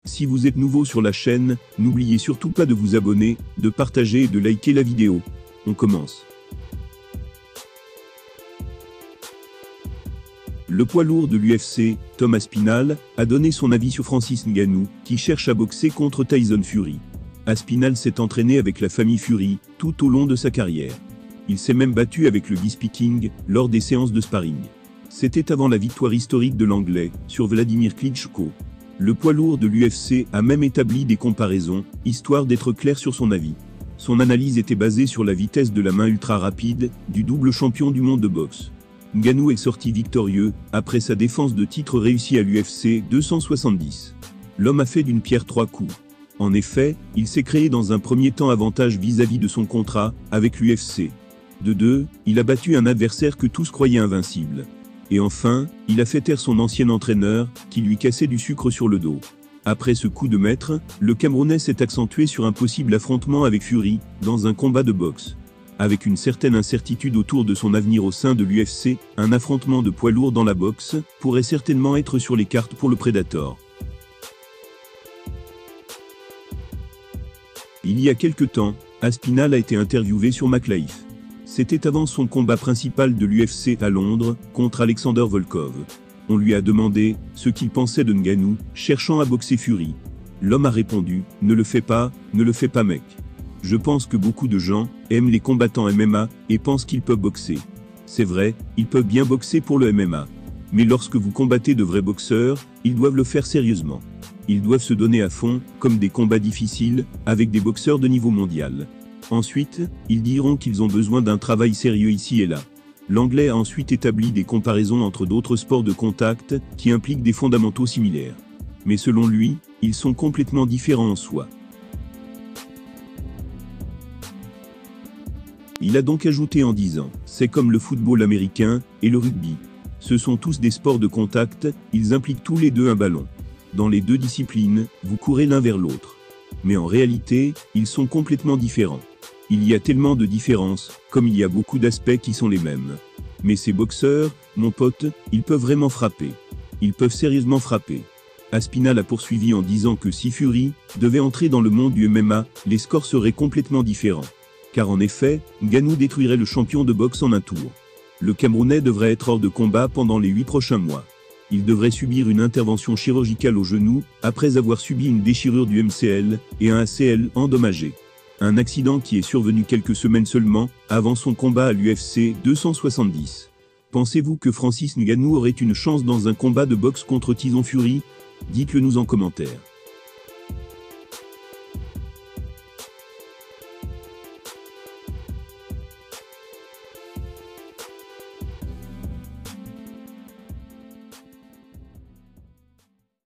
Si vous êtes nouveau sur la chaîne, n'oubliez surtout pas de vous abonner, de partager et de liker la vidéo. On commence. Le poids lourd de l'UFC, Tom Aspinall, a donné son avis sur Francis Ngannou, qui cherche à boxer contre Tyson Fury. Aspinall s'est entraîné avec la famille Fury, tout au long de sa carrière. Il s'est même battu avec le Guy Speaking, lors des séances de sparring. C'était avant la victoire historique de l'Anglais, sur Vladimir Klitschko. Le poids lourd de l'UFC a même établi des comparaisons, histoire d'être clair sur son avis. Son analyse était basée sur la vitesse de la main ultra rapide, du double champion du monde de boxe. Ngannou est sorti victorieux, après sa défense de titre réussie à l'UFC 270. L'homme a fait d'une pierre trois coups. En effet, il s'est créé dans un premier temps avantage vis-à-vis de son contrat, avec l'UFC. De deux, il a battu un adversaire que tous croyaient invincible. Et enfin, il a fait taire son ancien entraîneur, qui lui cassait du sucre sur le dos. Après ce coup de maître, le Camerounais s'est accentué sur un possible affrontement avec Fury, dans un combat de boxe. Avec une certaine incertitude autour de son avenir au sein de l'UFC, un affrontement de poids lourd dans la boxe pourrait certainement être sur les cartes pour le Predator. Il y a quelque temps, Aspinall a été interviewé sur MacLife. C'était avant son combat principal de l'UFC à Londres, contre Alexander Volkov. On lui a demandé ce qu'il pensait de Ngannou, cherchant à boxer Fury. L'homme a répondu « Ne le fais pas mec. Je pense que beaucoup de gens aiment les combattants MMA et pensent qu'ils peuvent boxer. C'est vrai, ils peuvent bien boxer pour le MMA. Mais lorsque vous combattez de vrais boxeurs, ils doivent le faire sérieusement. Ils doivent se donner à fond, comme des combats difficiles, avec des boxeurs de niveau mondial. Ensuite, ils diront qu'ils ont besoin d'un travail sérieux ici et là. L'Anglais a ensuite établi des comparaisons entre d'autres sports de contact, qui impliquent des fondamentaux similaires. Mais selon lui, ils sont complètement différents en soi. Il a donc ajouté en disant « C'est comme le football américain et le rugby. Ce sont tous des sports de contact, ils impliquent tous les deux un ballon. Dans les deux disciplines, vous courez l'un vers l'autre. Mais en réalité, ils sont complètement différents. Il y a tellement de différences, comme il y a beaucoup d'aspects qui sont les mêmes. Mais ces boxeurs, mon pote, ils peuvent vraiment frapper. Ils peuvent sérieusement frapper. » Aspinall a poursuivi en disant que si Fury devait entrer dans le monde du MMA, les scores seraient complètement différents. Car en effet, Ngannou détruirait le champion de boxe en un tour. Le Camerounais devrait être hors de combat pendant les 8 prochains mois. Il devrait subir une intervention chirurgicale au genou, après avoir subi une déchirure du MCL et un ACL endommagé. Un accident qui est survenu quelques semaines seulement, avant son combat à l'UFC 270. Pensez-vous que Francis Ngannou aurait une chance dans un combat de boxe contre Tyson Fury? Dites-le nous en commentaire.